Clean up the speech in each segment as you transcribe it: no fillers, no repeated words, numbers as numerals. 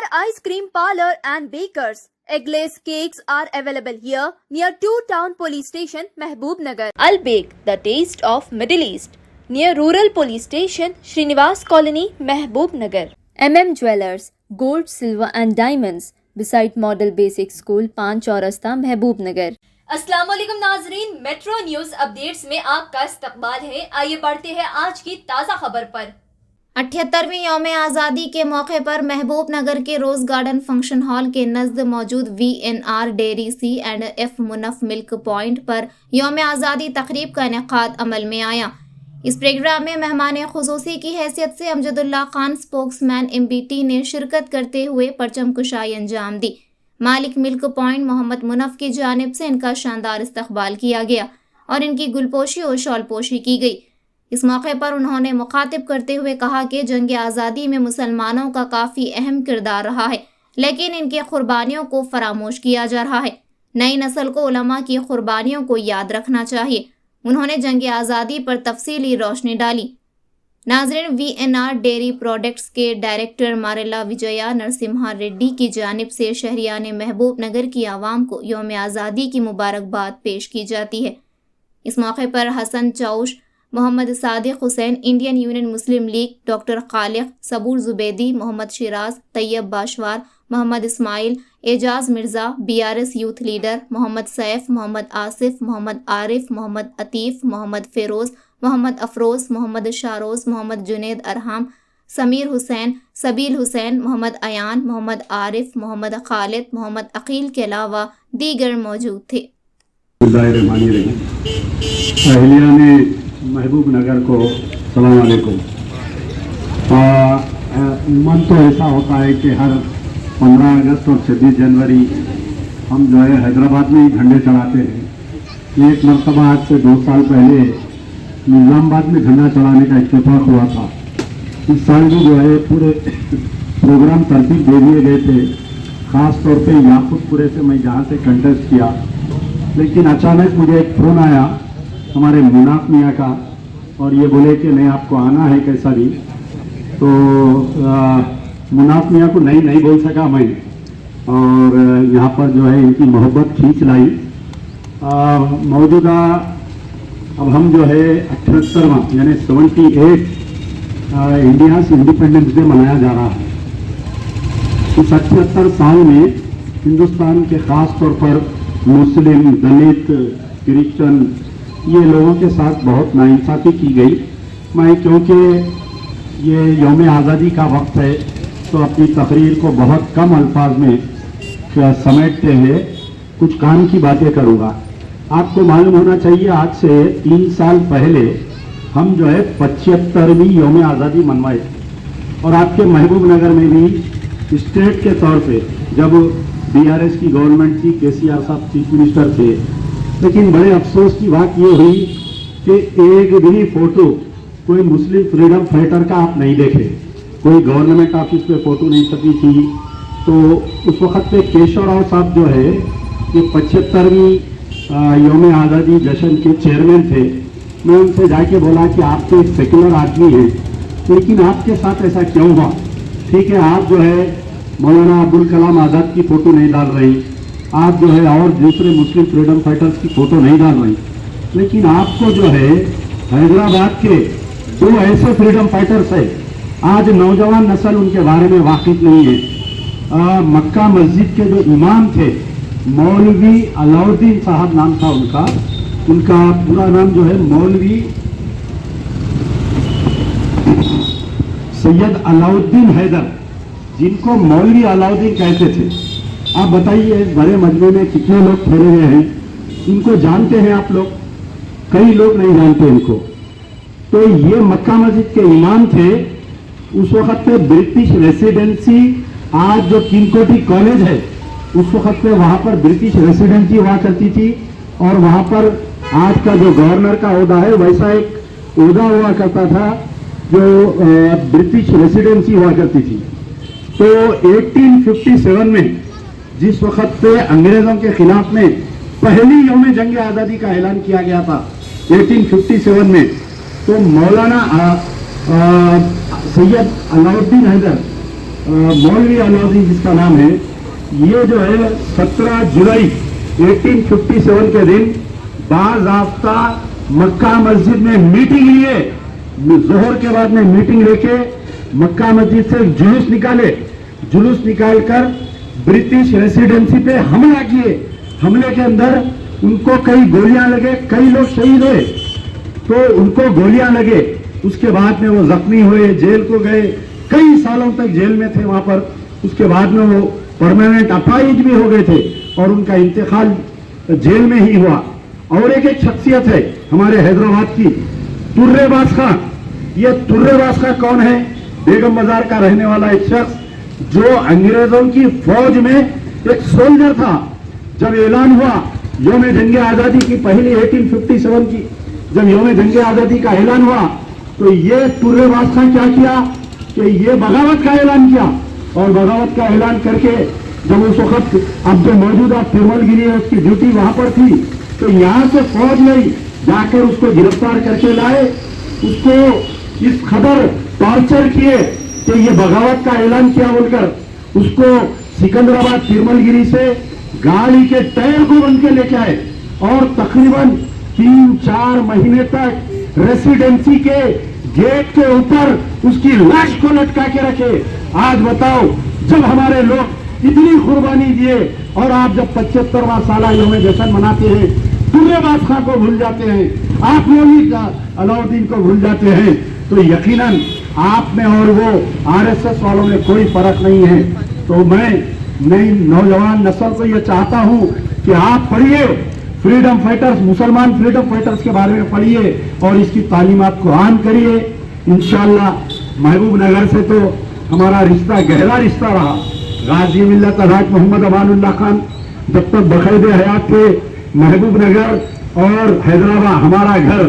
Ice Cream Parlor and Bakers. Eggless cakes are available here near 2 Town Police Station, Mehboob Nagar. Al Bake, the taste of Middle East, near Rural Police Station, Srinivas Colony, Mehboob Nagar. Jewellers, Gold, Silver and Diamonds, beside Model Basic School, Pan Chaurasta, Mehboob Nagar. अस्सलाम वालेकुम नाजरीन, metro news updates में आपका इस्तकबाल है। आइए बढ़ते हैं आज की ताज़ा खबर पर। 78वीं यौम आज़ादी के मौके पर महबूब नगर के रोज गार्डन फंक्शन हॉल के नज़द मौजूद VNR डेयरी C&F मुनफ मिल्क पॉइंट पर यौम आज़ादी तकरीब का इनेकाद अमल में आया। इस प्रोग्राम में मेहमान खुसूसी की हैसियत से अमजदुल्ला खान स्पोक्समैन MBT ने शिरकत करते हुए परचम कुशाई अंजाम दी। मालिक मिल्क पॉइंट मोहम्मद मुनफ की जानिब से इनका शानदार इस्तकबाल किया गया और इनकी गुलपोशी और शॉलपोशी की गई। इस मौके पर उन्होंने मुखातिब करते हुए कहा कि जंग आज़ादी में मुसलमानों का काफ़ी अहम किरदार रहा है, लेकिन इनकी कुर्बानियों को फरामोश किया जा रहा है। नई नस्ल को उलमा की कुर्बानियों को याद रखना चाहिए। उन्होंने जंग आज़ादी पर तफसीली रोशनी डाली। नाज़रीन, VNR डेयरी प्रोडक्ट्स के डायरेक्टर मारेला विजया नरसिम्हा रेड्डी की जानिब से शहरियान महबूब नगर की आवाम को यौम आज़ादी की मुबारकबाद पेश की जाती है। इस मौके पर Hasan Chaush, Mohammad Sadiq Hussain, Indian Union Muslim League, doctor Khaliq, Saboor Zubaidi, Mohammad Shiraz, Tayyab Bashwar, Mohammad Ismail, Ejaz Mirza, BRS youth leader, Mohammad Saif, Mohammad Asif, Mohammad Arif, Mohammad Atif, Mohammad Firoz, Mohammad Afroz, Mohammad Sharoz, Mohammad Junaid Arham, Sameer Hussain, Sabeel Hussain, Mohammad Ayaan, Mohammad Arif, Mohammad Khalid, Mohammad Aqeel के अलावा दीगर मौजूद थे। महबूब नगर को सलाम अलैकुम। मन तो ऐसा होता है कि हर 15 अगस्त और 26 जनवरी हम जो है हैदराबाद में ही झंडे चढ़ाते हैं। एक मरतबा आज से 2 साल पहले निज़ामाबाद में झंडा चढ़ाने का इत्तेफाक हुआ था। इस साल भी जो है पूरे प्रोग्राम तरतीब दे दिए गए थे। ख़ास तौर पे याकूतपुरे से मैं जहाँ से कंटेस्ट किया, लेकिन अचानक मुझे एक फ़ोन आया हमारे मुनाफ मियाँ का, और ये बोले कि नहीं आपको आना है कैसा भी। तो मुनाफ मियाँ को नहीं बोल सका मैं, और यहाँ पर जो है इनकी मोहब्बत खींच लाई। मौजूदा अब हम जो है 78वां यानी 78 इंडिया इंडिपेंडेंस डे मनाया जा रहा है। इस 78 साल में हिंदुस्तान के ख़ास तौर पर मुस्लिम, दलित, क्रिश्चन ये लोगों के साथ बहुत नाइंसाफ़ी की गई। मैं क्योंकि ये यौम आज़ादी का वक्त है तो अपनी तकरीर को बहुत कम अल्फाज में समेटते हुए कुछ काम की बातें करूँगा। आपको मालूम होना चाहिए आज से 3 साल पहले हम जो है 75वीं यौम आज़ादी मनवाए, और आपके महबूब नगर में भी स्टेट के तौर पे जब BRS की गवर्नमेंट थी, KCR साहब चीफ मिनिस्टर थे। लेकिन बड़े अफसोस की बात ये हुई कि एक भी फोटो कोई मुस्लिम फ्रीडम फाइटर का आप नहीं देखे। कोई गवर्नमेंट ऑफिस पे फोटो नहीं छपी थी। तो उस वक्त पे केशव राव साहब जो है ये 75वीं यौम आज़ादी जश्न के चेयरमैन थे। मैं उनसे जाके बोला कि आप तो एक सेकुलर आदमी हैं, लेकिन आपके साथ ऐसा क्यों हुआ? ठीक है, आप जो है मौलाना अब्दुल कलाम आज़ाद की फ़ोटो नहीं डाल रही, आप जो है और दूसरे मुस्लिम फ्रीडम फाइटर्स की फ़ोटो नहीं डाल रही, लेकिन आपको जो है हैदराबाद के 2 ऐसे फ्रीडम फाइटर्स है, आज नौजवान नस्ल उनके बारे में वाकिफ नहीं है। मक्का मस्जिद के जो इमाम थे मौलवी अलाउद्दीन साहब नाम था उनका पूरा नाम जो है मौलवी सैयद अलाउद्दीन हैदर, जिनको मौलवी अलाउद्दीन कहते थे। आप बताइए इस बड़े मजमे में कितने लोग ठहरे हुए हैं? इनको जानते हैं आप लोग? कई लोग नहीं जानते इनको। तो ये मक्का मस्जिद के इमाम थे। उस वक्त पे ब्रिटिश रेसिडेंसी, आज जो किंगकोटी कॉलेज है उस वक्त पे वहाँ पर ब्रिटिश रेसिडेंसी हुआ करती थी, और वहाँ पर आज का जो गवर्नर का ओहदा है वैसा एक ओहदा हुआ करता था जो ब्रिटिश रेसिडेंसी हुआ करती थी। तो 1857 में जिस वक्त पे अंग्रेज़ों के खिलाफ में पहली यौम जंग आज़ादी का ऐलान किया गया था 1857 में, तो मौलाना सैयद अलाउद्दीन हैदर मौलवी अलाउद्दीन जिसका नाम है, ये जो है 17 जुलाई 1857 के दिन बाज़ाब्ता मक्का मस्जिद में मीटिंग लिए, जोहर के बाद में मीटिंग लेके मक्का मस्जिद से जुलूस निकाले, जुलूस निकालकर ब्रिटिश रेसिडेंसी पे हमला किए। हमले के अंदर उनको कई गोलियां लगे, कई लोग शहीद हुए, तो उनको गोलियां लगे। उसके बाद में वो जख्मी हुए, जेल को गए, कई सालों तक जेल में थे वहां पर। उसके बाद में वो परमानेंट अपाहिज भी हो गए थे और उनका इंतकाल जेल में ही हुआ। और एक शख्सियत है हमारे हैदराबाद की, तुर्रेबाज खां। ये तुर्रेबाज खां कौन है? बेगम बाजार का रहने वाला एक शख्स जो अंग्रेजों की फौज में एक सोल्जर था। जब ऐलान हुआ यौम जंग आजादी की, पहली 1857 की जब यौम जंग आजादी का ऐलान हुआ, तो ये तुर्रेबाज खां क्या किया कि ये बगावत का ऐलान किया। और बगावत का ऐलान करके जब उस वक्त अब जो मौजूदा तिरुमलगिरी है उसकी ड्यूटी वहां पर थी, तो यहां से फौज नहीं जाकर उसको गिरफ्तार करके लाए, उसको इस कदर टॉर्चर किए कि ये बगावत का ऐलान किया बोलकर उसको सिकंदराबाद तिरुमलगिरी से गाड़ी के टायर को बन के लेके आए और तकरीबन 3-4 महीने तक रेसिडेंसी के गेट के ऊपर उसकी लाश को लटका के रखे। आज बताओ, जब हमारे लोग इतनी कुर्बानी दिए और आप जब 75वां साला यौम जश्न मनाते हैं, तुर्रेबाज खां को भूल जाते हैं, आप मौलवी अलाउद्दीन को भूल जाते हैं, तो यकीनन आप में और वो आरएसएस वालों में कोई फर्क नहीं है। तो मैं नई नौजवान नस्ल को ये चाहता हूं कि आप पढ़िए, फ्रीडम फाइटर्स, मुसलमान फ्रीडम फाइटर्स के बारे में पढ़िए और इसकी तालीमात को आम करिए। इंशाअल्लाह महबूब नगर से तो हमारा रिश्ता गहरा रिश्ता रहा। गाजी मिल्लत अलहाज मोहम्मद अमानुल्लाह खान जब तक बखैदे हयात थे, महबूब नगर और हैदराबाद हमारा घर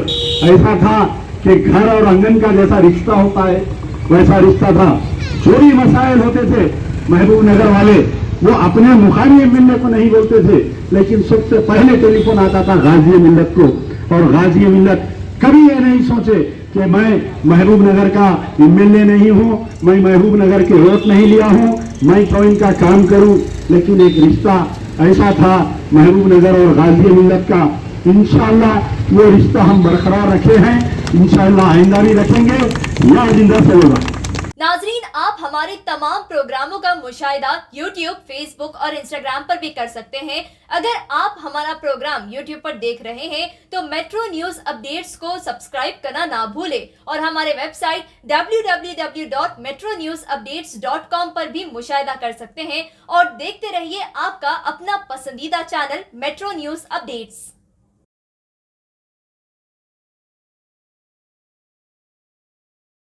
ऐसा था कि घर और आंगन का जैसा रिश्ता होता है वैसा रिश्ता था। जो भी मसाइल होते थे महबूब नगर वाले वो अपने मुखानी मिलने को नहीं बोलते थे, लेकिन सबसे पहले टेलीफोन आता था गाजी मिल्लत को। और गाजी मिल्लत कभी ये नहीं सोचे कि मैं महबूब नगर का एमएलए नहीं हूं, मैं महबूब नगर के वोट नहीं लिया हूं, मैं कोई इनका काम करूं, लेकिन एक रिश्ता ऐसा था महबूब नगर और गाजी मिल्लत का। इंशाअल्लाह वो रिश्ता हम बरकरार रखे हैं, इंशाअल्लाह आइंदा भी रखेंगे। या जिंदा सलेगा। नाजरीन, आप हमारे तमाम प्रोग्रामों का मुशाहिदा YouTube, Facebook और Instagram पर भी कर सकते हैं। अगर आप हमारा प्रोग्राम YouTube पर देख रहे हैं तो मेट्रो न्यूज अपडेट्स को सब्सक्राइब करना ना भूलें और हमारे वेबसाइट www.metronewsupdates.com पर भी मुशाहिदा कर सकते हैं और देखते रहिए आपका अपना पसंदीदा चैनल मेट्रो न्यूज अपडेट्स।